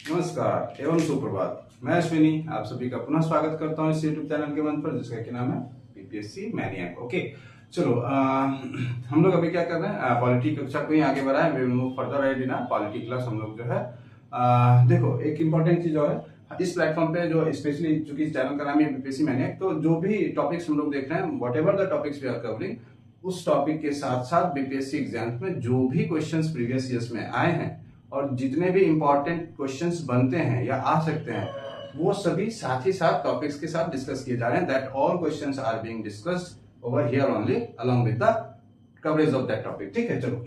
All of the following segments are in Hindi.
नमस्कार एवं सुप्रभात। मैं अश्विनी आप सभी का पुनः स्वागत करता हूं इस यूट्यूब चैनल के मंच पर जिसका कि नाम है बीपीएससी मैनियक। ओके चलो हम लोग अभी क्या कर रहे हैं, पॉलिटी कक्षा को ही आगे बढ़ाएं। We will move further right in polity class. हम लोग जो है देखो एक इंपॉर्टेंट चीज जो है इस प्लेटफॉर्म पे जो स्पेशली चूंकि इस चैनल का नाम है बीपीएससी मैनियक, तो जो भी टॉपिक्स हम लोग देख रहे हैं whatever the topics we are covering उस टॉपिक के साथ साथ बीपीएससी एग्जाम्स में जो भी क्वेश्चंस प्रीवियस ईयर्स में आए हैं और जितने भी इंपॉर्टेंट क्वेश्चंस बनते हैं या आ सकते हैं वो सभी साथ ही साथ टॉपिक्स के साथ डिस्कस किए जा रहे हैं। That all questions are being discussed over here only along with the coverage of that topic. ठीक है, चलो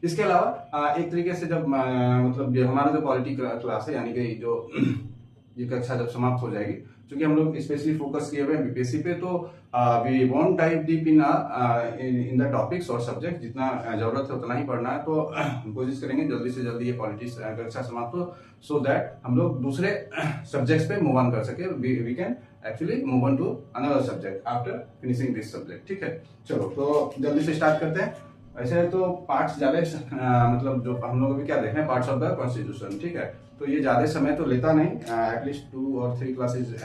इसके अलावा एक तरीके से जब मतलब हमारा जो पॉलिटी क्लास है यानी कि जो ये कक्षा जब समाप्त हो जाएगी, क्योंकि हम लोग स्पेशली फोकस किए हुए हैं बीपीएससी पे, तो we won't dive deep in the topics और सब्जेक्ट। जितना जरूरत है उतना ही पढ़ना है, तो कोशिश करेंगे जल्दी से जल्दी ये पॉलिटिक्स कक्षा समाप्त हो, सो दैट हम लोग दूसरे सब्जेक्ट्स पे मूव ऑन कर सके। We can actually move on to another subject after finishing this subject. ठीक है, चलो तो जल्दी से स्टार्ट करते हैं। वैसे तो पार्ट्स ज्यादा मतलब जो हम लोग अभी क्या देख रहे हैं पार्ट्स ऑफ द कॉन्स्टिट्यूशन। ठीक है, तो ये ज्यादा समय तो लेता नहीं, एटलीस्ट 2 और 3 क्लासेस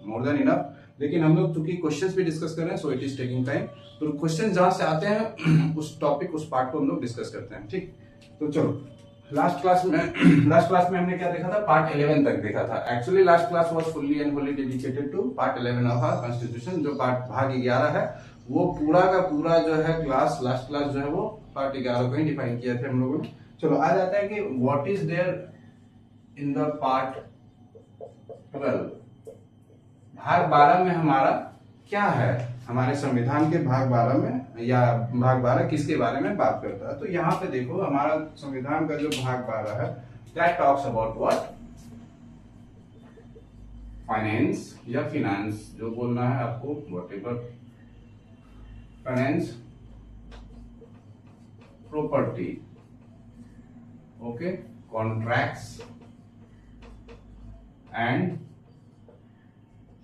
मोर देन इनफ। लेकिन हम लोग चूंकि क्वेश्चंस भी डिस्कस कर रहे हैं so it is taking time, तो क्वेश्चन जहां से आते हैं उस टॉपिक उस पार्ट को हम लोग डिस्कस करते हैं। ठीक, तो चलो लास्ट क्लास में हमने क्या देखा था, पार्ट 11 तक देखा था। Actually last class was fully and wholly dedicated to part 11 of our constitution. जो पार्ट भाग 11 है वो पूरा का पूरा जो है क्लास लास्ट क्लास जो है वो पार्ट 11 को ही डिफाइन किया था हम लोगों ने। चलो आ जाता है कि what is there in the part 12। भाग 12 में हमारा क्या है, हमारे संविधान के भाग 12 में या भाग 12 किसके बारे में बात करता है। तो यहाँ पे देखो हमारा संविधान का जो भाग 12 है that talks about what, finance या फिनेंस जो बोलना है आपको, whatever, finance, property, okay, contracts and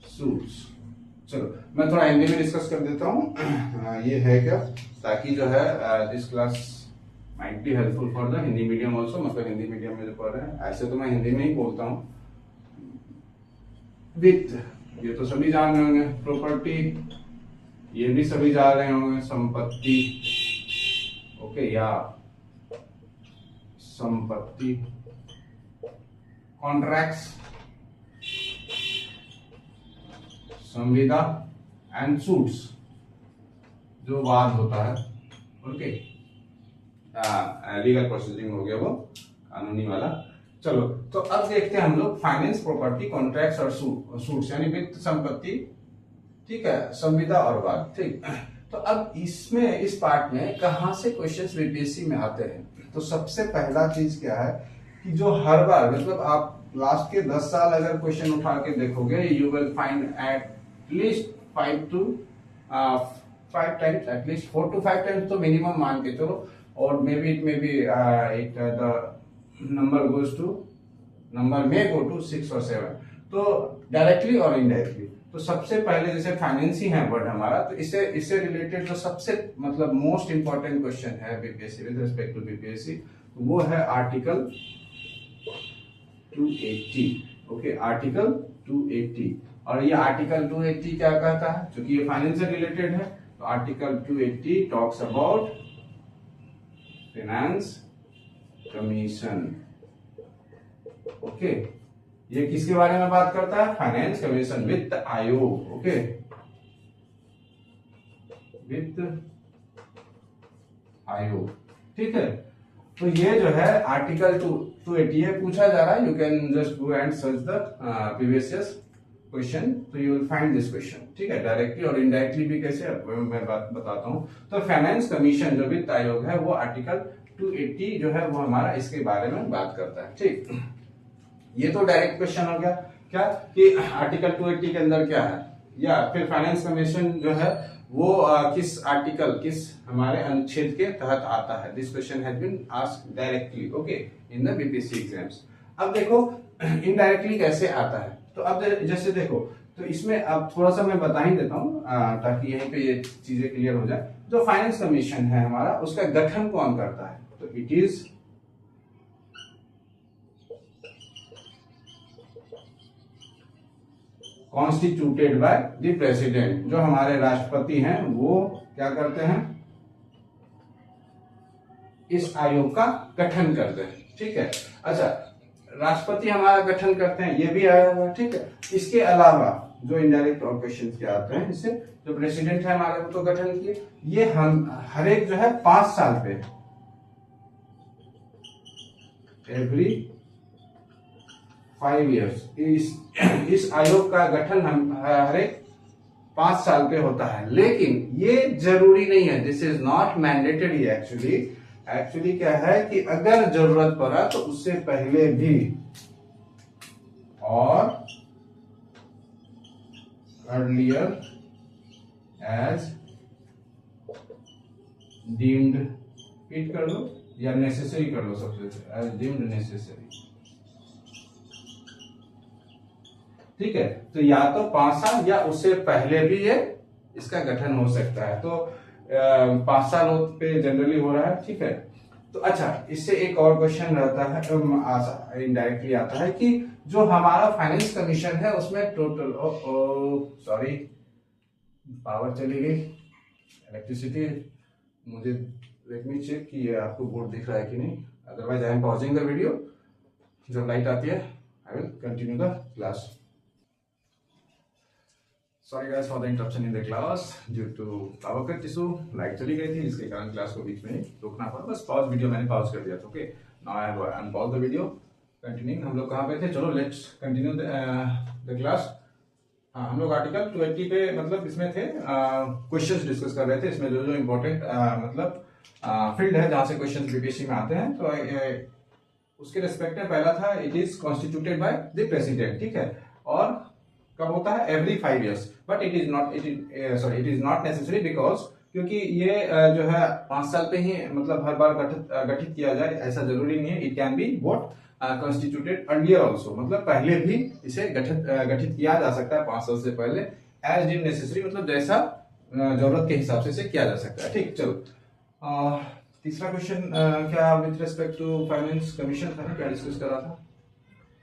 suits. चलो मैं थोड़ा हिंदी में डिस्कस कर देता हूँ। ये है क्या, ताकि जो है this class might be helpful for the Hindi medium also. मतलब हिंदी मीडियम में जो पढ़ रहे हैं, ऐसे तो मैं हिंदी में ही बोलता हूँ। वित्त ये तो सभी जान रहे होंगे, प्रॉपर्टी ये भी सभी जान रहे होंगे, संपत्ति, ओके, या संपत्ति, कॉन्ट्रैक्ट्स, संविदा एंड सूट्स जो वाद होता है, ओके, लीगल प्रोसीडिंग हो गया वो कानूनी वाला। चलो तो अब देखते हैं हम लोग फाइनेंस, प्रॉपर्टी, कॉन्ट्रैक्ट्स और सूट्स यानी वित्त, संपत्ति, ठीक है, संविदा और वाद। ठीक, तो अब इसमें इस पार्ट में कहां से क्वेश्चंस बीपीएससी में आते हैं। तो सबसे पहला चीज क्या है कि जो हर बार मतलब आप लास्ट के 10 साल अगर क्वेश्चन उठा के देखोगे you will find at least 5 to 5 times, at least 4 to 5 times तो मिनिमम मान के चलो, और maybe the number goes to number में गो टू 6 और 7, तो डायरेक्टली और इनडायरेक्टली। तो सबसे पहले जैसे फाइनेंस ही है वर्ड हमारा, तो इससे रिलेटेड जो सबसे मतलब मोस्ट इंपॉर्टेंट क्वेश्चन है BPSC with respect to BPSC वो है आर्टिकल 280। Okay, article 280। और ये आर्टिकल 280 क्या कहता है, क्योंकि ये फाइनेंस से रिलेटेड है, तो article 280 talks about finance commission. Okay, ये किसके बारे में बात करता है, फाइनेंस कमीशन, वित्त आयोग। ओके, वित्त आयोग। ठीक है, तो ये जो है आर्टिकल 280 है, पूछा जा रहा है। You can just go and search the previous question, तो you will find this question. ठीक है, डायरेक्टली और इनडायरेक्टली भी कैसे मैं बात बताता हूं। तो फाइनेंस कमीशन जो वित्त आयोग है वो आर्टिकल 280 जो है वो हमारा इसके बारे में बात करता है। ठीक, ये तो डायरेक्ट क्वेश्चन हो गया क्या कि आर्टिकल 280 के अंदर क्या है, या फिर फाइनेंस कमीशन जो है वो किस आर्टिकल, किस हमारे अनुच्छेद के तहत आता है। This question has been asked directly, okay, in the BPSC exams. अब देखो इनडायरेक्टली कैसे आता है, तो अब जैसे देखो, तो इसमें अब थोड़ा सा मैं बता ही देता हूँ ताकि यहीं पे ये चीजें क्लियर हो जाए। जो फाइनेंस कमीशन है हमारा, उसका गठन कौन करता है, तो it is constituted by the president. जो हमारे राष्ट्रपति हैं वो क्या करते हैं, इस आयोग का गठन करते हैं। ठीक है, अच्छा, राष्ट्रपति हमारा गठन करते हैं, ये भी आया हुआ। ठीक है, इसके अलावा जो इनडायरेक्ट क्वेश्चन के आते हैं, इससे जो प्रेसिडेंट है हमारे को तो गठन किए, ये हम हर एक जो है 5 साल पे, एवरी 5 years इस आयोग का गठन हम हर एक 5 साल पे होता है। लेकिन ये जरूरी नहीं है, this is not mandatory. Actually क्या है कि अगर जरूरत पड़ा तो उससे पहले भी और अर्लियर एज डीम्ड, फिट कर लो या नेसेसरी कर लो, सबसे एज डीम्ड नेसेसरी। ठीक है, तो या तो 5 साल या उससे पहले भी ये इसका गठन हो सकता है। तो 5 साल पे जनरली हो रहा है। ठीक है, तो अच्छा, इससे एक और क्वेश्चन रहता है, इनडायरेक्टली आता है कि जो हमारा फाइनेंस कमीशन है उसमें टोटल, सॉरी पावर चली गई, इलेक्ट्रिसिटी, मुझे लेट मी चेक कि ये आपको बोर्ड दिख रहा है कि नहीं, otherwise I am pausing the video. जब लाइट आती है I will continue the class. Sorry guys for the interruption in the class due to power cut issue, light चली गई थी जिसके कारण क्लास को बीच में रोकना पड़ा। बस पॉज वीडियो मैंने पॉज कर दिया था। Okay, now I have unpause the video, continuing. हम लोग कहाँ पे थे, चलो लेट्स कंटिन्यू द क्लास। हाँ, हम लोग आर्टिकल 20 पे मतलब इसमें थे, क्वेश्चंस डिस्कस कर रहे थे। इसमें जो जो इम्पोर्टेंट मतलब फील्ड है जहाँ से क्वेश्चंस बीपीएससी में आते हैं, तो उसके रिस्पेक्ट में पहला था it is constituted by the president. ठीक है, और कब होता है, every 5 years, but it is not necessary because, क्योंकि ये जो है 5 साल पे ही मतलब हर बार गठित किया जाए ऐसा जरूरी नहीं है। It can be what constituted earlier also, मतलब पहले भी इसे गठित किया जा सकता है 5 साल से पहले, एज डीम्ड नेसेसरी, मतलब जैसा जरूरत के हिसाब से इसे किया जा सकता है। ठीक, चलो तीसरा क्वेश्चन क्या with respect to finance commission था, क्या डिस्कस कर रहा था।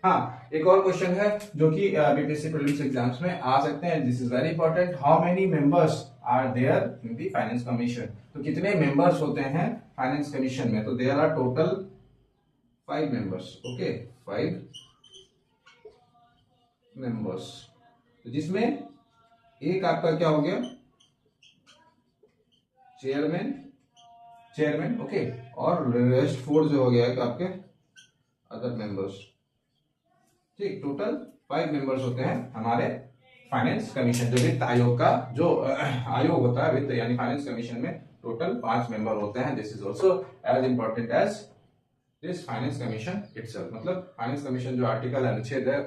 हाँ, एक और क्वेश्चन है जो कि बीपीएससी प्रीलिम्स एग्जाम्स में आ सकते हैं, this is very important. How many members are there in the finance commission, तो कितने मेंबर्स होते हैं फाइनेंस कमीशन में, तो there are total 5 members. Okay, 5 members, तो जिसमें एक आपका क्या हो गया, चेयरमैन, ओके, और रेस्ट 4 जो हो गया है आपके अदर मेंबर्स। ठीक, टोटल 5 मेंबर्स होते हैं हमारे फाइनेंस कमीशन, जो वित्त आयोग का जो आयोग होता है वित्त यानी फाइनेंस कमीशन में टोटल 5 मेंबर होते हैं। This is also as important as this finance commission itself, मतलब फाइनेंस कमीशन जो आर्टिकल अनुच्छेद है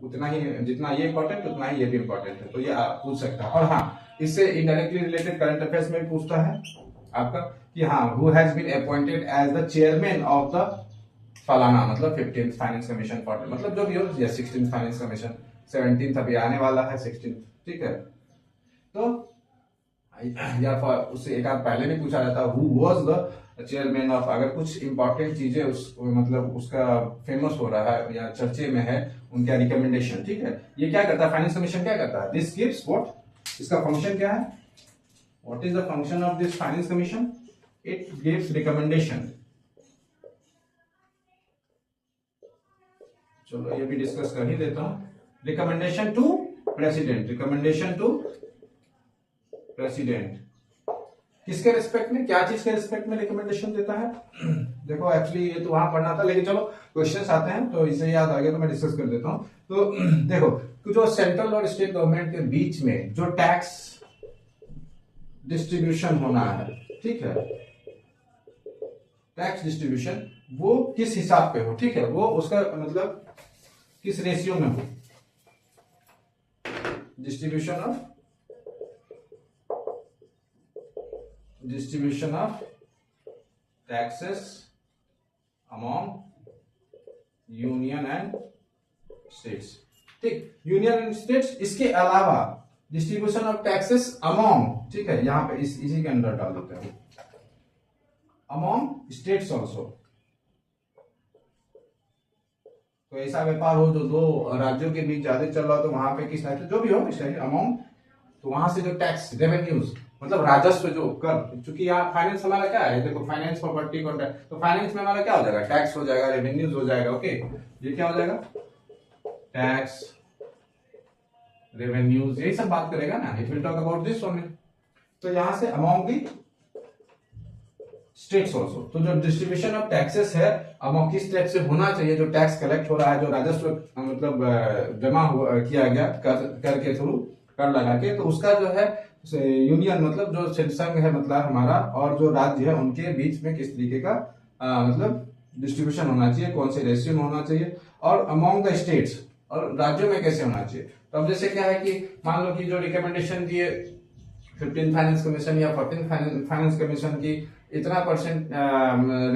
उतना ही, जितना ये इंपॉर्टेंट उतना ही ये भी इंपॉर्टेंट है, तो ये आप पूछ सकता है। और हाँ, इससे इनडायरेक्टली रिलेटेड करंट अफेयर्स में पूछता है आपका कि हाँ, who has been appointed as the chairman of the फलाना, मतलब 15th फाइनेंस कमीशन, मतलब जो भी हो, या 16th फाइनेंस कमीशन, 17th अभी आने वाला है 16th। ठीक है, तो या उससे एक आध पहले भी पूछा जाता who was the chairman of, अगर कुछ इंपॉर्टेंट चीजें उस मतलब उसका फेमस हो रहा है या चर्चे में है, उनका रिकमेंडेशन। ठीक है, ये क्या करता है फाइनेंस कमीशन, क्या करता है, दिस गिव्स व्हाट, इसका फंक्शन क्या है, what is the function of this finance commission, it gives recommendation. चलो ये भी डिस्कस कर ही देता हूं, रिकमेंडेशन टू प्रेसिडेंट, किसके रिस्पेक्ट में, क्या चीज के रिस्पेक्ट में रिकमेंडेशन देता है। देखो एक्चुअली ये तो वहां पढ़ना था, लेकिन चलो क्वेश्चंस आते हैं तो इसे याद आ गया तो मैं डिस्कस कर देता हूं। तो देखो, जो सेंट्रल और स्टेट गवर्नमेंट के बीच में जो टैक्स डिस्ट्रीब्यूशन होना है, ठीक है, टैक्स डिस्ट्रीब्यूशन वो किस हिसाब पे हो, ठीक है, वो उसका मतलब किस रेशियो में हो, distribution of taxes among union and states. ठीक, यूनियन एंड स्टेट्स, इसके अलावा डिस्ट्रीब्यूशन ऑफ टैक्सेस अमॉन्ग, ठीक है, यहां पे इसी के अंदर डाल देते हैं, अमॉन्ग स्टेट्स ऑल्सो, तो ऐसा व्यापार हो जो दो राज्यों के बीच ज्यादा चल रहा हो, तो वहां पे किस टाइप से जो भी हो इस टाइप अमाउंट, तो वहां से जो टैक्स रेवेन्यूज मतलब राजस्व जो कर, चूंकि यहाँ फाइनेंस हमारा क्या है, देखो फाइनेंस प्रॉपर्टी कॉन्ट्रैक्ट, तो फाइनेंस में हमारा क्या हो जाएगा, टैक्स हो जाएगा, रेवेन्यूज हो जाएगा। ओके, ये क्या हो जाएगा, टैक्स रेवेन्यूज, यही सब बात करेगा ना, it will talk about this only. तो यहां से अमाउंट दी स्टेट्स ऑल्सो, तो जो डिस्ट्रीब्यूशन ऑफ टैक्सेस है अमाउंट किस टाइप से होना चाहिए, जो टैक्स कलेक्ट हो रहा है, जो राजस्व मतलब जमा किया गया कर के थ्रू, कर लगा के, तो उसका जो है यूनियन मतलब जो संघ है मतलब हमारा और जो राज्य है उनके बीच में किस तरीके का मतलब डिस्ट्रीब्यूशन होना चाहिए, कौन से रेशियो में होना चाहिए, और अमॉन्ग द स्टेट्स और राज्यों में कैसे होना चाहिए। तो अब जैसे क्या है कि मान लो कि जो रिकमेंडेशन दिए 15 फाइनेंस कमीशन या 14 फाइनेंस कमीशन की, इतना परसेंट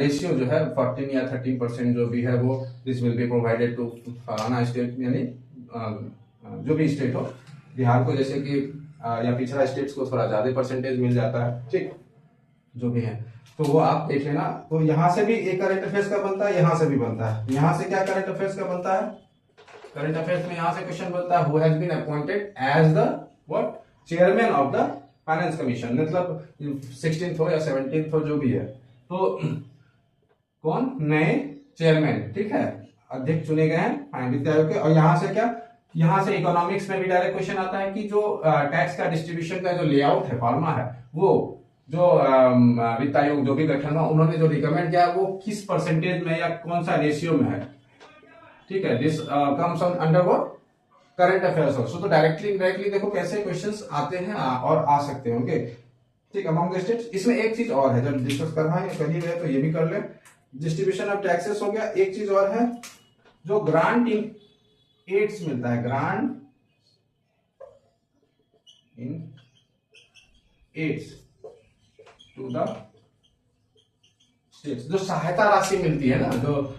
रेशियो जो है 14 या 13% जो भी है वो this will be provided to फलाना स्टेट, यानी जो भी स्टेट हो, बिहार को जैसे कि या पिछड़ा स्टेट्स को थोड़ा ज्यादा परसेंटेज मिल जाता है, ठीक, जो भी है, तो वो आप देख लेना। तो यहां से भी एक करंट अफेयर्स का बनता है, यहां से भी बनता है। यहां से क्या करंट अफेयर्स का बनता है, करंट अफेयर्स में यहां से क्वेश्चन बनता है, who has been appointed as the what chairman of the finance commission, मतलब 16th हो या 17th हो जो भी है, तो कौन नए चेयरमैन, ठीक है, अध्यक्ष चुने गए हैं वित्त आयोग के। और यहां से क्या, यहां से इकोनॉमिक्स में भी डायरेक्ट क्वेश्चन आता है कि जो टैक्स का डिस्ट्रीब्यूशन का जो लेआउट है, फॉर्मा है, वो जो वित्त आयोग जो भी गठन हुआ उन्होंने जो रिकमेंड किया वो किस परसेंटेज में या कौन सा रेशियो में है, ठीक है, this comes on under what current affairs also. तो डायरेक्टली इनडायरेक्टली देखो कैसे क्वेश्चंस आते हैं और आ सकते हैं। ओके, ठीक, अमंग द स्टेट्स। इसमें एक चीज और है, जब डिस्कस करना है कर ही रहे तो ये भी कर ले, डिस्ट्रीब्यूशन ऑफ टैक्सेस हो गया। एक चीज और है, जो ग्रांट इन एड्स मिलता है, grant in aids to the states, जो सहायता राशि मिलती है ना, जो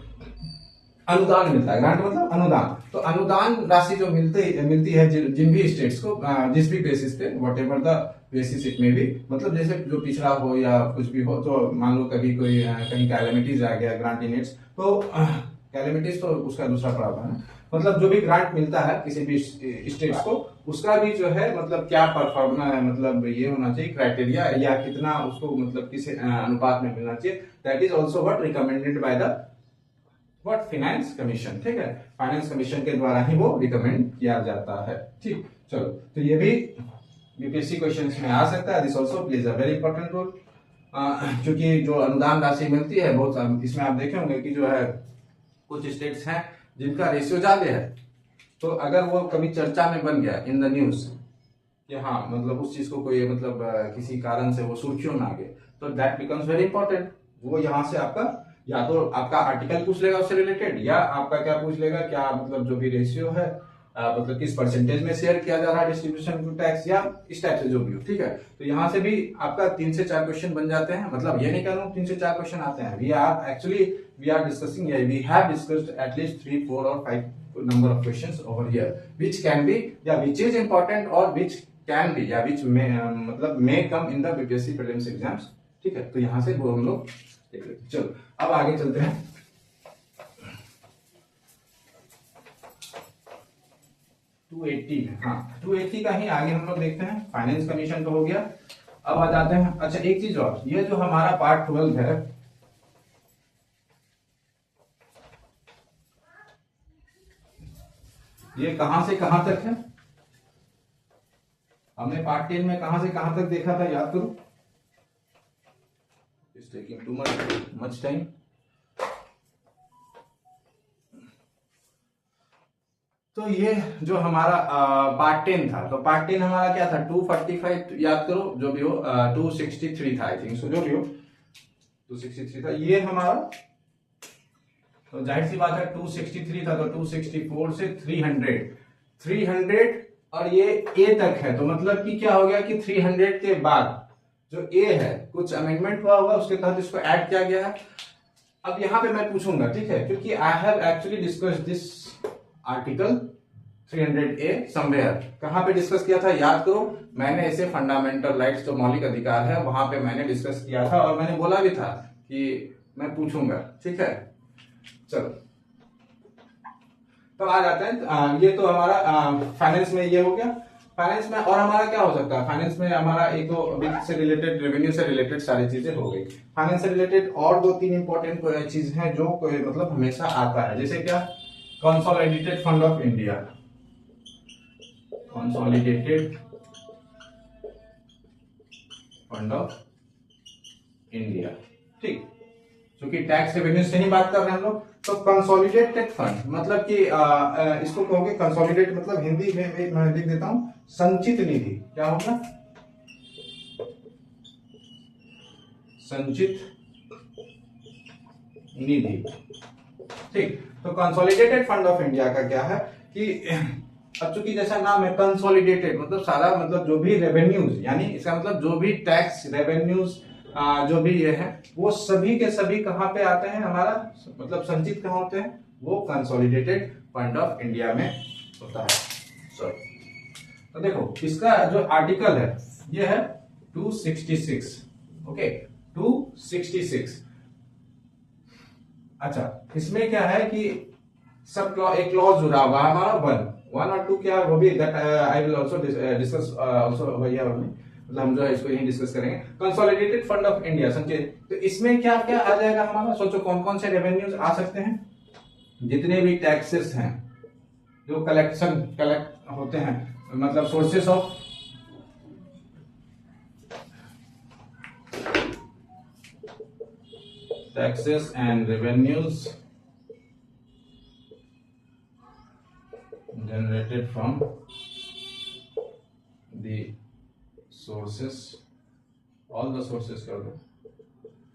अनुदान मिलता है, ग्रांट मतलब अनुदान, तो अनुदान राशि जो मिलती है जिन भी स्टेट्स को, जिस भी बेसिस पे, what ever the basis it में भी, मतलब जैसे जो पिछड़ा हो या कुछ भी हो, तो मान लो कभी कोई कहीं कैलेमिटीज आ गया, ग्रांट इन एड्स, तो कैलेमिटीज तो उसका दूसरा प्रावधान है, मतलब जो भी ग्रांट मिलता है किसी भी स्टेट्स को, उसका भी जो है मतलब क्या परफॉर्मा है, मतलब ये होना चाहिए क्राइटेरिया, या कितना उसको मतलब किस अनुपात में मिलना चाहिए, that is also what recommended by the what finance commission, ठीक है, फाइनेंस कमीशन के द्वारा ही वो रिकमेंड किया जाता है। ठीक, चलो, तो ये भी बीपीएससी क्वेश्चंस में आ सकता है, this also plays a very important role, क्योंकि जो अनुदान राशि मिलती है बहुत, इसमें आप देखे होंगे कि जो है कुछ स्टेट्स हैं जिनका रेशियो ज्यादा है, तो अगर वो कभी चर्चा में बन गया इन द न्यूज कि हाँ मतलब उस चीज को कोई मतलब किसी कारण से वो सुर्खियों में आ गए, तो दैट बिकम्स वेरी इंपॉर्टेंट। वो यहाँ से आपका या तो आपका आर्टिकल पूछ लेगा उससे रिलेटेड, या आपका क्या पूछ लेगा, क्या मतलब जो भी रेशियो है मतलब किस परसेंटेज में शेयर किया जा रहा है डिस्ट्रीब्यूशन टू टैक्स, या इस टाइप से जो भी हो, ठीक है। तो यहाँ से भी आपका 3 से 4 क्वेश्चन बन जाते हैं, मतलब ये नहीं कह रहा हूँ 3 से 4 क्वेश्चन आते हैं, we are discussing, we have discussed at least 3, 4 और 5 number of questions over here which can be which is important or which can be which may मतलब may come in the BPSC prelims exams, ठीक है। तो यहाँ से वो हम लोग देख लेते हैं। चलो अब आगे चलते हैं। 280 में, हाँ 280 का ही आगे हम लोग देखते हैं। फाइनेंस कमीशन तो हो गया, अब आ जाते हैं। अच्छा एक चीज और, ये जो हमारा पार्ट 12 है, ये कहां से कहां तक है, हमने पार्ट 10 में कहां से कहां तक देखा था, याद करो। It's taking too much time. तो ये जो हमारा पार्ट 10 था, तो पार्ट 10 हमारा क्या था, 245 याद करो जो भी हो, 263 था आई थिंक सो, जो भी हो 263 था ये हमारा। तो जाहिर सी बात है 263 था, तो 264 से 300 और ये ए तक है, तो मतलब कि क्या हो गया कि 300 के बाद जो ए है कुछ अमेंडमेंट हुआ होगा, उसके तहत इसको ऐड किया गया है। अब यहां पे मैं पूछूंगा, ठीक है, क्योंकि I have actually discuss this article 300A somewhere. कहां पे डिस्कस किया था, याद करो, मैंने इसे फंडामेंटल राइट्स जो मौलिक अधिकार है वहां पे मैंने डिस्कस किया था, और मैंने बोला भी था कि मैं पूछूंगा, ठीक है। चलो तो आ जाते हैं। ये तो हमारा फाइनेंस में ये हो गया। फाइनेंस में और हमारा क्या हो सकता है, फाइनेंस में हमारा एक तो वित्त से रिलेटेड, रेवेन्यू से रिलेटेड सारी चीजें हो गई। फाइनेंस से रिलेटेड और 2-3 इंपॉर्टेंट चीज हैं जो मतलब हमेशा आता है, जैसे क्या, consolidated fund of India, consolidated fund of India, ठीक, क्योंकि टैक्स रेवेन्यू से ही बात कर रहे हैं हम लोग। तो कंसोलिडेटेड फंड मतलब कि इसको कहोगे कंसोलिडेट, मतलब हिंदी में मैं लिख देता हूं संचित निधि। क्या होगा, संचित निधि, ठीक। तो कंसोलिडेटेड फंड ऑफ इंडिया का क्या है कि अब चूंकि जैसा नाम है कंसोलिडेटेड, मतलब सारा, मतलब जो भी रेवेन्यूज, यानी इसका मतलब जो भी टैक्स रेवेन्यूज जो भी ये है वो सभी के सभी कहां पे आते हैं, हमारा मतलब संचित कहां होते हैं, वो कंसोलिडेटेड फंड ऑफ इंडिया में होता है। सॉरी, तो देखो इसका जो आर्टिकल है ये है 266, ओके 266। अच्छा, इसमें क्या है कि सब एक क्लॉज जुड़ा हुआ है हमारा, वन और टू, क्या वो भी that I will also discuss also भैया, मतलब हम जो है इसको यही डिस्कस करेंगे। कंसोलिडेटेड फंड ऑफ इंडिया संचित, तो इसमें क्या क्या आ जाएगा हमारा, सोचो कौन कौन से रेवेन्यूज आ सकते हैं। जितने भी टैक्सेस हैं जो कलेक्ट होते हैं, मतलब sources of taxes and revenues generated from the sources, all the sources कर दो।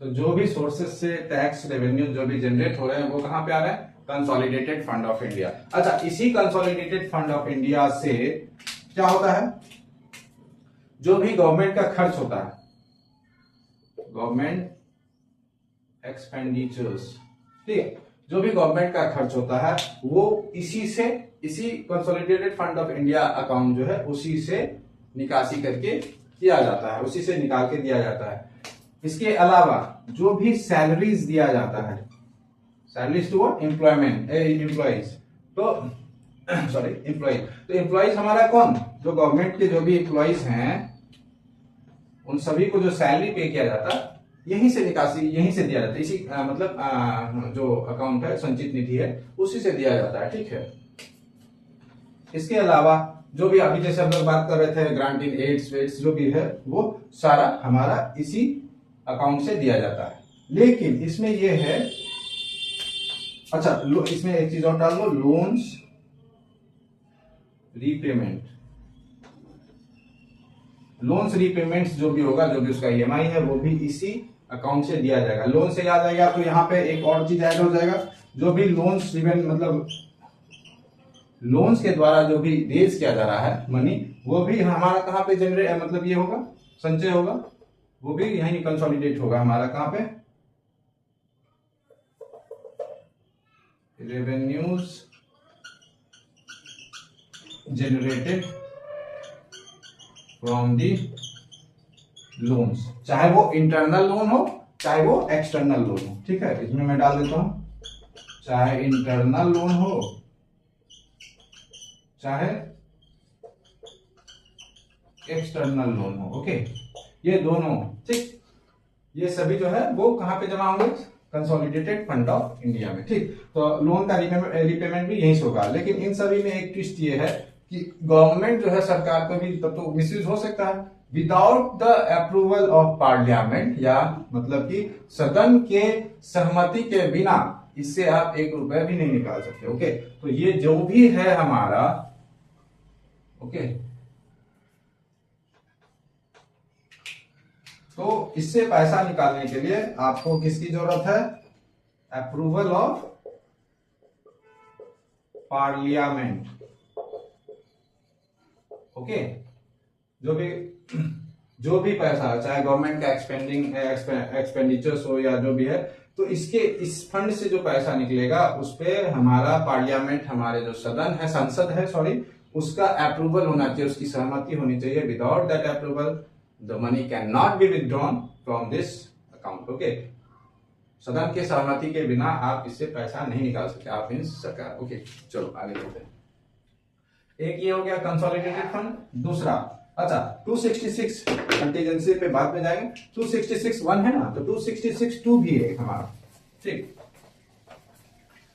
तो जो भी सोर्सेस से टैक्स रेवेन्यू जो भी जनरेट हो रहे हैं वो कहां पे आ रहा है, कंसोलिडेटेड फंड ऑफ इंडिया। अच्छा, इसी कंसोलिडेटेड फंड ऑफ इंडिया से क्या होता है, जो भी गवर्नमेंट का खर्च होता है, गवर्नमेंट एक्सपेंडिचर्स, ठीक है, जो भी गवर्नमेंट का खर्च होता है वो इसी consolidated fund of India account जो है उसी से निकासी करके किया जाता है, उसी से निकाल के दिया जाता है। इसके अलावा जो भी सैलरीज दिया जाता है, सैलरीज टू एम्प्लॉइज, तो सॉरी एम्प्लॉइज, तो एम्प्लॉइज हमारा कौन, जो गवर्नमेंट के जो भी एम्प्लॉइज हैं उन सभी को जो सैलरी पे किया जाता है यहीं से निकासी, यहीं से दिया जाता है, इसी मतलब जो अकाउंट है संचित निधि है उसी से दिया जाता है, ठीक है। इसके अलावा जो भी अभी जैसे हम लोग बात कर रहे थे ग्रांटिंग एड्स वेड्स जो भी है वो सारा हमारा इसी अकाउंट से दिया जाता है। लेकिन इसमें ये है, अच्छा इसमें एक चीज और डाल लो, लोन्स रीपेमेंट, लोन्स रीपेमेंट्स जो भी होगा, जो भी उसका ईएमआई है वो भी इसी अकाउंट से दिया जाएगा। लोन से याद आएगा तो यहाँ पे एक और चीज ऐड हो जाएगा, जो भी लोन्स मतलब लोन्स के द्वारा जो भी रेज किया जा रहा है मनी, वो भी हमारा कहां पे जनरेट, मतलब ये होगा संचय होगा, वो भी यहीं कंसोलिडेट होगा हमारा, कहां पे, revenues generated from the loans, चाहे वो इंटरनल लोन हो चाहे वो एक्सटर्नल लोन हो, ठीक है। इसमें मैं डाल देता हूं, चाहे इंटरनल लोन हो चाहे एक्सटर्नल लोन हो, ओके, ये दोनों, ठीक, ये सभी जो है वो कहां पे जमा होंगे, कंसोलिडेटेड फंड ऑफ इंडिया में, ठीक। तो लोन का रिपेमेंट भी यहीं से होगा। लेकिन इन सभी में एक ट्विस्ट ये है कि गवर्नमेंट जो है, सरकार को भी तब तो मिसयूज हो सकता है, without the approval of parliament, या मतलब कि सदन के सहमति के बिना इससे आप 1 रुपया भी नहीं निकाल सकते, ओके। तो ये जो भी है हमारा, ओके, तो इससे पैसा निकालने के लिए आपको किसकी जरूरत है, अप्रूवल ऑफ पार्लियामेंट, ओके। जो भी पैसा चाहे गवर्नमेंट का एक्सपेंडिचर्स हो या जो भी है, तो इस फंड से जो पैसा निकलेगा उस पे हमारा पार्लियामेंट, हमारे जो सदन है, संसद है सॉरी, उसका अप्रूवल होना चाहिए, उसकी सहमति होनी चाहिए। Without that approval the money can not be withdrawn from this account, okay. सदन के सहमति के बिना आप इससे पैसा नहीं निकाल सकते, आप मीन्स सरकार। ओके चलो आगे चलते हैं। एक ये हो गया कंसोलिडेटेड फंड। दूसरा अच्छा 266 कंटीजेंसी पे बाद में जाएंगे। 266 1 है ना, तो 266 2 भी है हमारा, ठीक।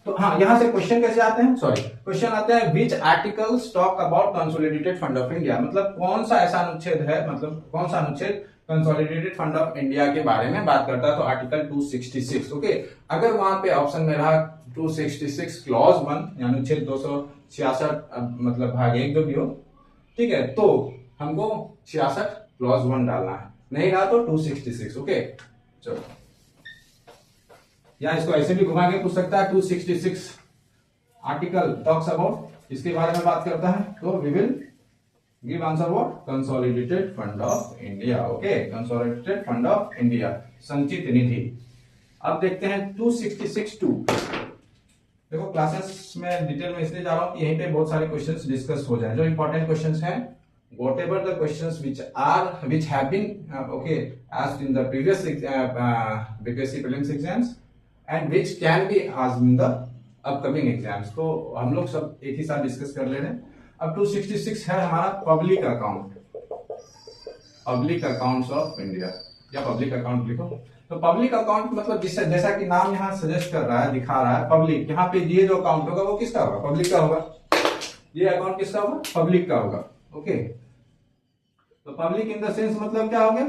तो हाँ, यहां से क्वेश्चन कैसे आते हैं, सॉरी क्वेश्चन आता है which articles talk about consolidated fund of India, मतलब कौन सा ऐसा अनुच्छेद है, मतलब कौन सा अनुच्छेद कंसोलिडेटेड फंड ऑफ इंडिया के बारे में बात करता है, तो आर्टिकल 266। ओके, अगर वहां पे ऑप्शन में रहा 266 क्लॉज 1 यानी अनुच्छेद 266 मतलब भाग 1 जो भी हो, ठीक है, तो हमको 66 क्लॉज 1 डालना है, नहीं रहा तो 266। ओके चलो, या इसको ऐसे भी घुमा के पूछ सकता है 266 आर्टिकल टॉक्स अबाउट, इसके बारे में बात करता है, तो we will give answer what, consolidated fund of India. Okay, consolidated fund of India, संचित निधि। अब देखते हैं 266 2। देखो क्लासेस में डिटेल में इसलिए जा रहा हूं कि यहीं पे बहुत सारे क्वेश्चंस डिस्कस हो जाए, जो इंपॉर्टेंट क्वेश्चंस हैं, whatever the questions which have been asked in the previous BPSC prelims exams and which can be asked in the upcoming exams, तो हम लोग सब एक ही साथ डिस्कस कर ले रहे हैं। अब 266 है हमारा public account, public accounts of India, या पब्लिक अकाउंट लिखो। तो पब्लिक अकाउंट मतलब जिससे, जैसा कि नाम यहाँ सजेस्ट कर रहा है, दिखा रहा है पब्लिक, यहाँ पे ये जो अकाउंट होगा वो किसका होगा, पब्लिक का होगा। ये अकाउंट किसका होगा, पब्लिक का होगा। ओके, तो पब्लिक इन द सेंस मतलब क्या हो गया,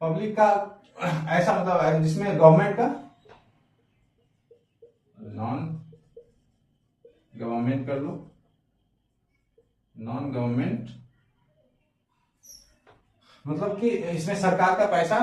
पब्लिक का ऐसा मतलब है जिसमें गवर्नमेंट का, नॉन गवर्नमेंट कर लो, नॉन गवर्नमेंट मतलब कि इसमें सरकार का पैसा,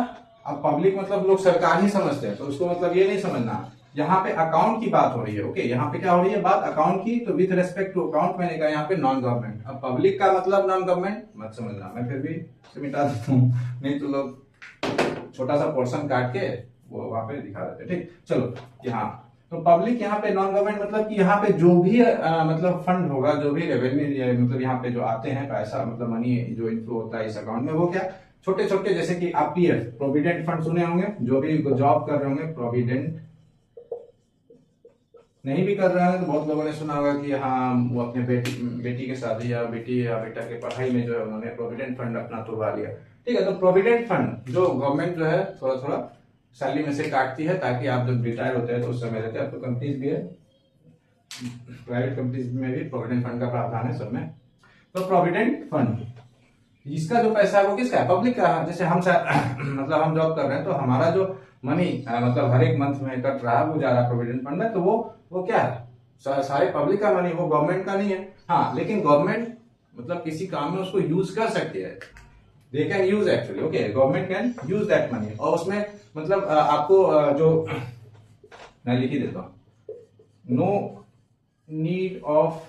अब पब्लिक मतलब लोग सरकार ही समझते हैं, तो उसको मतलब ये नहीं समझना, यहाँ पे अकाउंट की बात हो रही है। ओके, यहाँ पे क्या हो रही है बात, अकाउंट की, तो विथ रेस्पेक्ट टू अकाउंट मैंने कहा यहाँ पे नॉन गवर्नमेंट। अब पब्लिक का मतलब नॉन गवर्नमेंट मत समझना, मैं फिर भी मिटा देता हूँ, नहीं तो लोग छोटा सा पोर्शन काट के वो वहां पे दिखा देते। ठीक, चलो यहाँ तो पब्लिक, यहाँ पे नॉन गवर्नमेंट मतलब कि यहाँ पे जो भी मतलब फंड होगा, जो भी रेवेन्यू मतलब यहाँ पे जो आते हैं पैसा, मतलब मनी जो इनफ्लो होता है इस अकाउंट में, वो क्या छोटे छोटे, जैसे कि आप पीएफ प्रोविडेंट फंड सुने होंगे, जो भी जॉब कर रहे होंगे, प्रोविडेंट नहीं भी कर रहे हैं तो बहुत लोगों ने सुना होगा कि हाँ वो अपने बेटी के शादी या बेटी या बेटा के पढ़ाई में जो है उन्होंने प्रोविडेंट फंड अपना तुड़वा लिया। ठीक है, तो प्रोविडेंट फंड जो गवर्नमेंट जो है थोड़ा थोड़ा सैलरी में से काटती है, ताकि आप जब रिटायर होते हैं तो उस समय रहते हैं। अब तो कंपनीज भी है, प्राइवेट कंपनीज में भी प्रोविडेंट फंड का प्रावधान है सब में। तो प्रोविडेंट फंड, इसका जो पैसा है वो किसका है, पब्लिक का। जैसे हम मतलब हम जॉब कर रहे हैं तो हमारा जो मनी मतलब हर एक मंथ में कट रहा है वो जा रहा है प्रोविडेंट फंड में, तो वो क्या है, सारे पब्लिक का मनी, वो गवर्नमेंट का नहीं है। हाँ, लेकिन गवर्नमेंट मतलब किसी काम में उसको यूज कर सकती है, they can use actually. Okay, government can use that money, और उसमें मतलब आपको जो मैं लिख ही देता हूं, no need of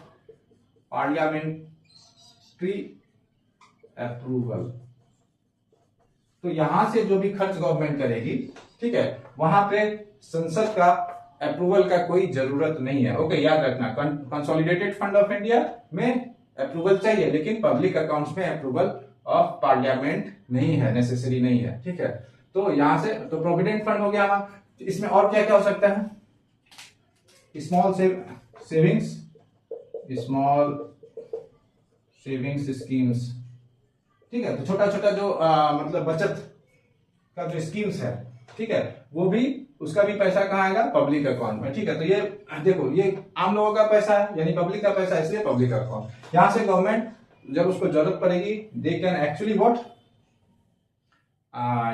parliamentary approval. तो यहां से जो भी खर्च गवर्नमेंट करेगी, ठीक है, वहां पे संसद का अप्रूवल का कोई जरूरत नहीं है। ओके, याद रखना, कंसोलिडेटेड फंड ऑफ इंडिया में अप्रूवल चाहिए, लेकिन पब्लिक अकाउंट्स में अप्रूवल ऑफ पार्लियामेंट नहीं है, नेसेसरी नहीं है। ठीक है, तो यहां से तो प्रोविडेंट फंड हो गया हमारा। इसमें और क्या क्या हो सकता है, small savings, small savings schemes. ठीक है, तो छोटा छोटा जो मतलब बचत का जो स्कीम्स है, ठीक है, वो भी, उसका भी पैसा कहाँ आएगा, पब्लिक अकाउंट में। ठीक है, तो ये देखो, ये आम लोगों का पैसा है, यानी पब्लिक का पैसा है, इसलिए पब्लिक अकाउंट। यहां से गवर्नमेंट जब उसको जरूरत पड़ेगी, they can actually what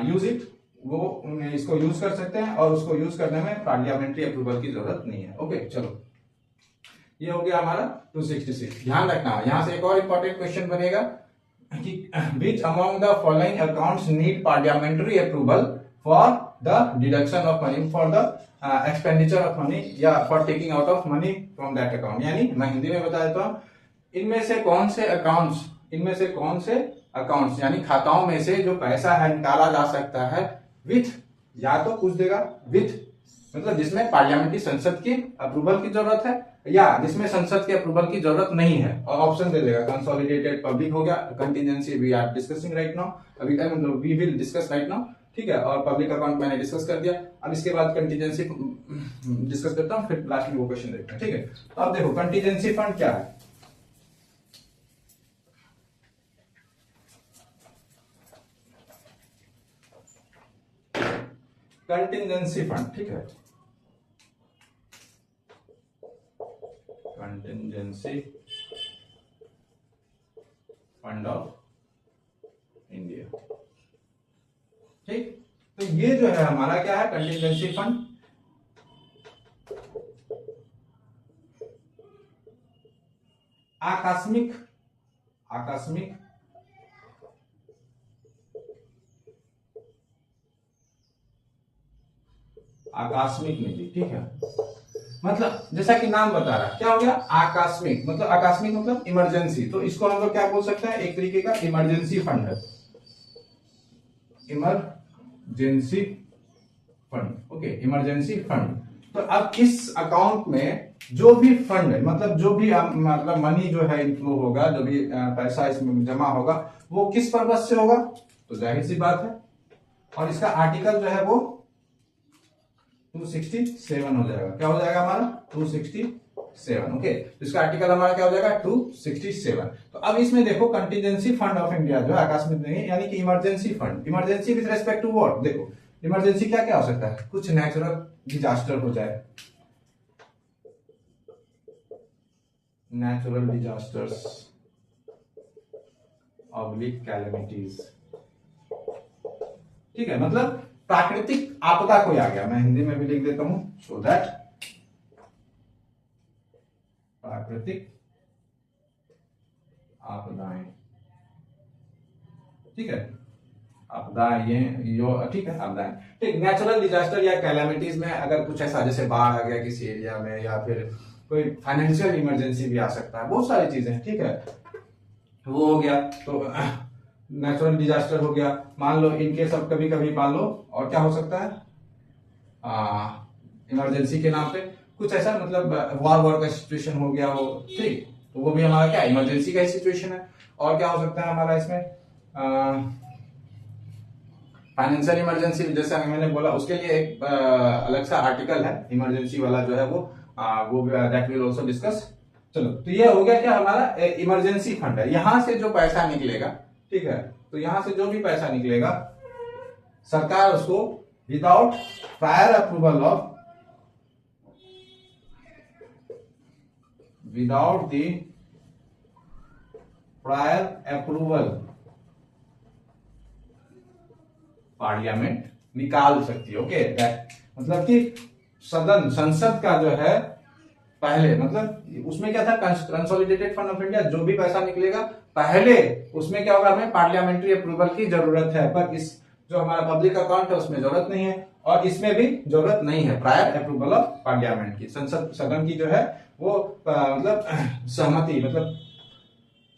use it, वो इसको यूज कर सकते हैं, और उसको यूज करने में पार्लियामेंट्री अप्रूवल की जरूरत नहीं है। ओके, चलो ये हो गया हमारा 266। ध्यान रखना, यहां से एक और इंपॉर्टेंट क्वेश्चन बनेगा कि which among the following accounts need parliamentary approval for the deduction of money, for the expenditure of money, या for taking out of money from that account। यानी मैं हिंदी में बता देता हूँ, इनमें से कौन से अकाउंट्स यानी खाताओं में से जो पैसा है निकाला जा सकता है विथ, या तो पूछ देगा विथ मतलब जिसमें पार्लियामेंट्री संसद की अप्रूवल की जरूरत है, या जिसमें संसद के अप्रूवल की जरूरत नहीं है, और ऑप्शन दे देगा कंसोलिडेटेड पब्लिक हो गया, contingency we are discussing right now, अभी मतलब we will discuss right now. ठीक है, और पब्लिक अकाउंट मैंने डिस्कस कर दिया। अब इसके बाद कंटीजेंसी डिस्कस करता हूँ, फिर लास्ट में वो क्वेश्चन देखते हैं, ठीक है। तो अब देखो कंटीजेंसी फंड क्या है। कंटीजेंसी फंड, ठीक है, कंटीजेंसी फंड ऑफ इंडिया, ठीक। तो ये जो है हमारा क्या है, कंटीजेंसी फंड। आकस्मिक आकस्मिक आकस्मिक निधि, ठीक है। मतलब जैसा कि नाम बता रहा है, क्या हो गया आकस्मिक, मतलब आकस्मिक मतलब इमरजेंसी, तो इसको हम लोग क्या बोल सकते हैं, एक तरीके का इमरजेंसी फंड है, emergency fund, okay, emergency fund. तो अब इस अकाउंट में जो भी फंड है, मतलब जो भी मतलब मनी जो है इनफ्लो होगा, जो भी पैसा इसमें जमा होगा, वो किस पर्पज से होगा, तो जाहिर सी बात है, और इसका आर्टिकल जो है वो 267 हो जाएगा। क्या हो जाएगा हमारा 267, ओके। तो इसका आर्टिकल हमारा क्या हो जाएगा 267। तो अब इसमें देखो कंटीजेंसी फंड ऑफ इंडिया जो है आकस्मिक नहीं, यानी कि emergency fund, emergency with respect to what, देखो इमरजेंसी क्या क्या हो सकता है, कुछ नेचुरल डिजास्टर हो जाए, नेचुरल डिजास्टर्स ऑब्लिक कैलेमिटीज, ठीक है, मतलब प्राकृतिक आपदा कोई आ गया, मैं हिंदी में भी लिख देता हूं सो दैट प्राकृतिक आपदाएं, ठीक है, आपदाएं ये ठीक है, आपदाएं, ठीक। नेचुरल डिजास्टर या कैलेमिटीज में अगर कुछ ऐसा जैसे बाढ़ आ गया किसी एरिया में, या फिर कोई फाइनेंशियल इमरजेंसी भी आ सकता है, बहुत सारी चीजें, ठीक है, वो हो गया। तो नेचुरल डिजास्टर हो गया, मान लो इनकेस अब कभी कभी मान लो, और क्या हो सकता है इमरजेंसी के नाम पे कुछ ऐसा, मतलब वॉर का सिचुएशन हो गया हो, ठीक, तो वो भी हमारा क्या इमरजेंसी का सिचुएशन है। और क्या हो सकता है हमारा इसमें फाइनेंशियल इमरजेंसी, जैसे मैंने बोला उसके लिए एक अलग सा आर्टिकल है इमरजेंसी वाला जो है वो दैट विल आल्सो डिस्कस। चलो, तो ये हो गया क्या हमारा इमरजेंसी फंड है, यहां से जो पैसा निकलेगा, ठीक है, तो यहां से जो भी पैसा निकलेगा सरकार उसको without prior approval of, without the prior approval parliament निकाल सकती है, ओके। मतलब कि सदन संसद का जो है पहले, मतलब उसमें क्या था कंसोलिडेटेड फंड ऑफ इंडिया, जो भी पैसा निकलेगा पहले उसमें क्या होगा, हमें पार्लियामेंट्री अप्रूवल की जरूरत है, पर इस जो हमारा पब्लिक अकाउंट है उसमें जरूरत नहीं है, और इसमें भी जरूरत नहीं है प्रायर अप्रूवल ऑफ पार्लियामेंट की, संसद सदन की जो है वो मतलब सहमति, मतलब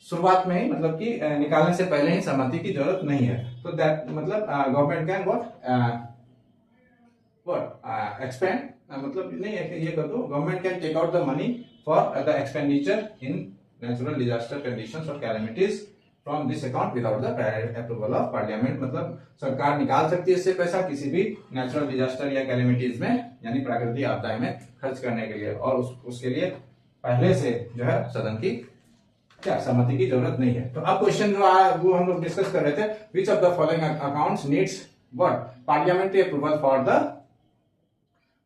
शुरुआत में ही, मतलब कि निकालने से पहले ही सहमति की जरूरत नहीं है। तो दैट मतलब गवर्नमेंट कैन व्हाट एक्सपेंड, मतलब नहीं ये कर दो, government can take out the money for the expenditure in natural disaster conditions और calamities from this account without the prior approval of parliament, मतलब सरकार निकाल सकती है इससे पैसा किसी भी नेचुरल डिजास्टर या कैलेमिटीज में, यानी प्राकृतिक आपदाएं में खर्च करने के लिए, और उसके लिए पहले से जो है सदन की क्या सहमति की जरूरत नहीं है। तो अब क्वेश्चन जो आया वो हम लोग डिस्कस कर रहे थे, which of the following accounts needs what parliamentary approval for the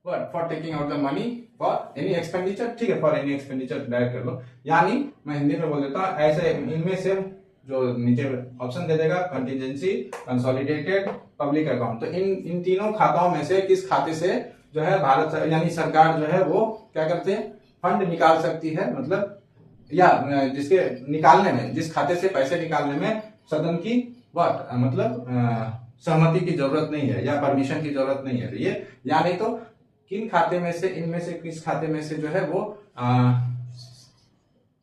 what for taking out the money for any expenditure, ठीक है, फॉर एनी एक्सपेंडिचर डायरेक्ट कर लो, यानी मैं हिंदी में बोल देता हूं ऐसे, इनमें से जो नीचे ऑप्शन दे देगा कंटीजेंसी, कंसोलिडेटेड, पब्लिक अकाउंट, तो इन तीनों खाताओं में से किस खाते से जो है भारत यानी सरकार जो है वो क्या करते हैं फंड निकाल सकती है, मतलब या जिसके निकालने में, जिस खाते से पैसे निकालने में सदन की व्हाट मतलब सहमति की जरूरत नहीं है या परमिशन की जरूरत नहीं है, ये या नहीं तो किन खाते में से, इनमें से किस खाते में से जो है वो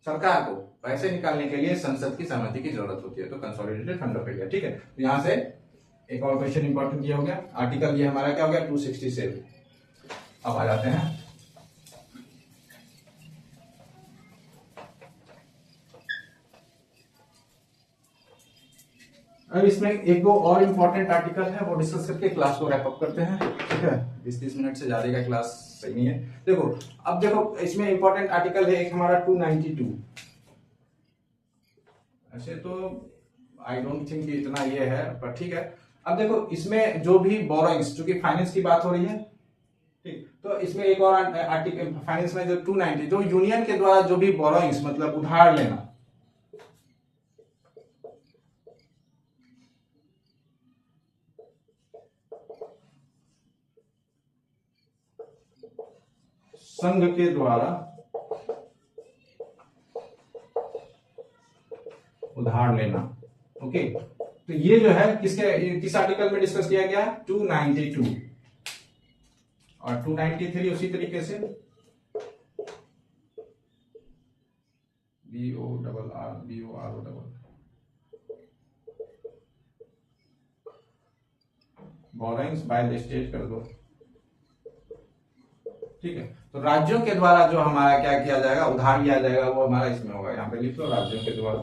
सरकार को पैसे निकालने के लिए संसद की सहमति की जरूरत होती है, तो कंसोलिडेटेड फंड ऑफ इंडिया, ठीक है। तो यहां से एक और क्वेश्चन इंपॉर्टेंट ये हो गया, आर्टिकल ये हमारा क्या हो गया 267। अब आ जाते हैं अब इसमें एक दो और इम्पोर्टेंट आर्टिकल है, वो डिस्कस करके क्लास को रैप अप करते हैं, ठीक है। 20-30 मिनट से ज्यादा का क्लास सही नहीं है। देखो अब देखो इसमें इम्पोर्टेंट आर्टिकल है एक हमारा 292। ऐसे तो आई डोंट थिंक इतना ये है, पर ठीक है। अब देखो इसमें जो भी बोरोइंग्स, चूंकि फाइनेंस की बात हो रही है, ठीक, तो इसमें एक और आर्टिकल फाइनेंस में जो 290, जो यूनियन के द्वारा जो भी बोरोइंग्स मतलब उधार लेना, संघ के द्वारा उधार लेना, ओके। तो ये जो है किस आर्टिकल में डिस्कस किया गया, 292 और 293 उसी तरीके से BORRO borrowings by the state कर दो, ठीक है। तो राज्यों के द्वारा जो हमारा क्या किया जाएगा, उधार लिया जाएगा, वो हमारा इसमें होगा, यहाँ पे लिख लो राज्यों के द्वारा,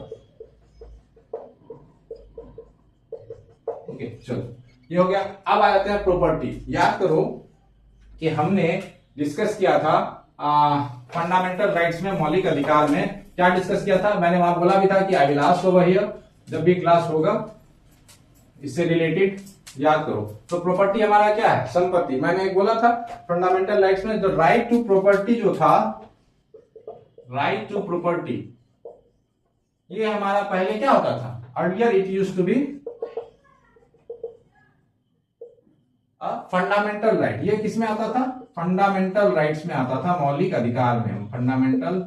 ओके। चलो ये हो गया। अब आ जाते हैं प्रॉपर्टी। याद करो कि हमने डिस्कस किया था फंडामेंटल राइट्स में, मौलिक अधिकार में क्या डिस्कस किया था, मैंने वहां बोला भी था कि I will ask over here जब भी क्लास होगा इससे रिलेटेड, याद करो। तो प्रॉपर्टी हमारा क्या है, संपत्ति। मैंने एक बोला था फंडामेंटल राइट्स में, द राइट टू प्रॉपर्टी जो था, राइट टू प्रॉपर्टी, ये हमारा पहले क्या होता था, earlier it used to be fundamental right. ये किसमें आता था, फंडामेंटल राइट्स में आता था, मौलिक अधिकार में, फंडामेंटल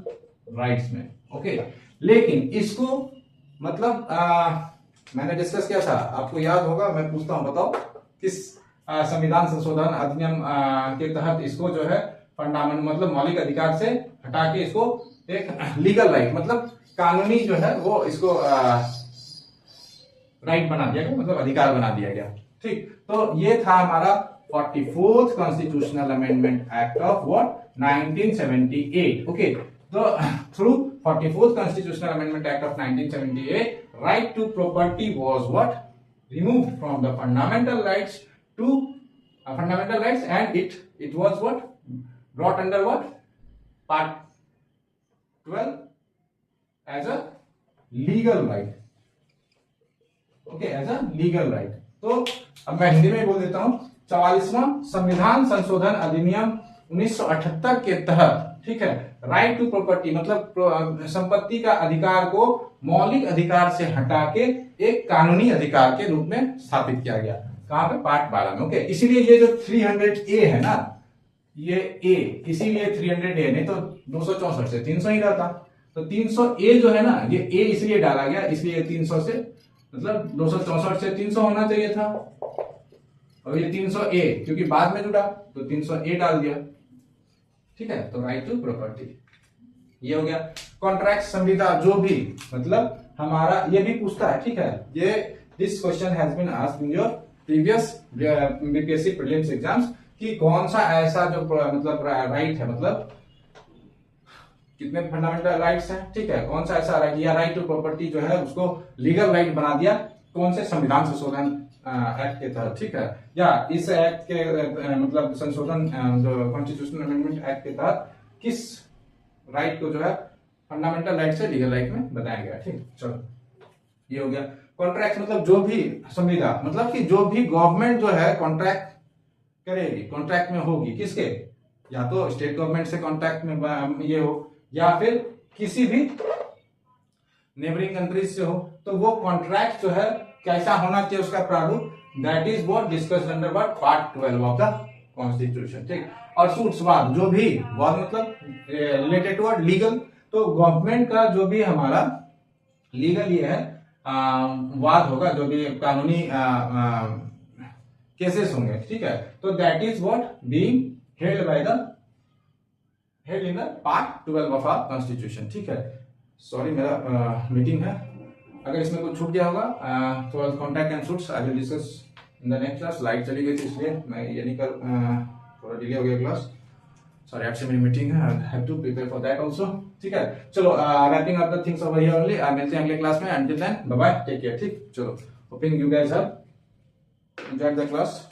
राइट्स में, ओके। लेकिन इसको मतलब मैंने डिस्कस किया था, आपको याद होगा, मैं पूछता हूं, बताओ किस संविधान संशोधन अधिनियम के तहत इसको जो है फंडामेंटल मतलब मौलिक अधिकार से हटा के इसको एक लीगल राइट मतलब कानूनी जो है वो इसको राइट बना दिया गया, मतलब अधिकार बना दिया गया, ठीक। तो ये था हमारा 44th constitutional amendment act of what 1978, okay. तो through 44th constitutional amendment act of 1978 right to property was what removed from the fundamental rights to fundamental rights, and it was what brought under what part 12 as a legal right, okay, as a legal right। तो अब मैं हिंदी में बोल देता हूं, 44वां संविधान संशोधन अधिनियम 1978 के तहत, ठीक है, राइट टू प्रॉपर्टी मतलब संपत्ति का अधिकार को मौलिक अधिकार से हटा के एक कानूनी अधिकार के रूप में स्थापित किया गया। कहां पे, पार्ट 12 में, ओके। इसीलिए ये जो 300A है ना, ये A, इसीलिए 300A, नहीं तो 264 से 300 ही रहता। तो 300A जो है ना, ये A इसलिए डाला गया, इसलिए 300 से मतलब 264 से 300 होना चाहिए था, और ये 300A क्योंकि बाद में जुड़ा तो 300A डाल दिया, ठीक है। तो राइट टू प्रॉपर्टी ये हो गया। कॉन्ट्रैक्ट संविदा जो भी मतलब हमारा ये भी पूछता है, ठीक है, ये this question has been asked in your previous BPSC prelims exams कि कौन सा ऐसा जो मतलब राइट है, मतलब कितने फंडामेंटल राइट्स हैं, ठीक है, कौन सा ऐसा राइट या राइट टू प्रॉपर्टी जो है उसको लीगल राइट बना दिया, कौन से संविधान संशोधन एक्ट के तहत, ठीक है, या इस एक्ट के मतलब संशोधन जो कॉन्स्टिट्यूशनल अमेंडमेंट एक्ट के तहत किस राइट को जो है फंडामेंटल राइट से लीगल राइट में बताया गया, ठीक। चलो ये हो गया। कॉन्ट्रैक्ट मतलब जो भी संविदा मतलब कि जो भी गवर्नमेंट जो है कॉन्ट्रैक्ट करेगी, कॉन्ट्रैक्ट में होगी किसके, या तो स्टेट गवर्नमेंट से कॉन्ट्रैक्ट में ये हो या फिर किसी भी नेबरिंग कंट्रीज से हो, तो वो कॉन्ट्रैक्ट जो है कैसा होना चाहिए उसका प्रारूप, that is what discussed under what part 12 of the constitution, ठीक। और सूट्स वाद जो भी वाद मतलब रिलेटेड टू लीगल, तो गवर्नमेंट का जो भी हमारा लीगल ये है वाद होगा, जो भी कानूनी केसेस होंगे, ठीक है, तो that is what being held by the held in the part 12 of our constitution, ठीक है। सॉरी मेरा मीटिंग है, अगर इसमें कुछ छूट गया होगा तो contact and suits I will discuss in the next class. Light चली गई थी इसलिए मैं ये नहीं कर थोड़ा डिले हो गया क्लास, सॉरी 8 से मेरी मीटिंग है, I have to prepare for that also, ठीक है। चलो wrapping up the things over here only, मिलते हैं अगले क्लास में, until then bye bye, take care, ठीक। चलो Hoping you guys have enjoyed the class.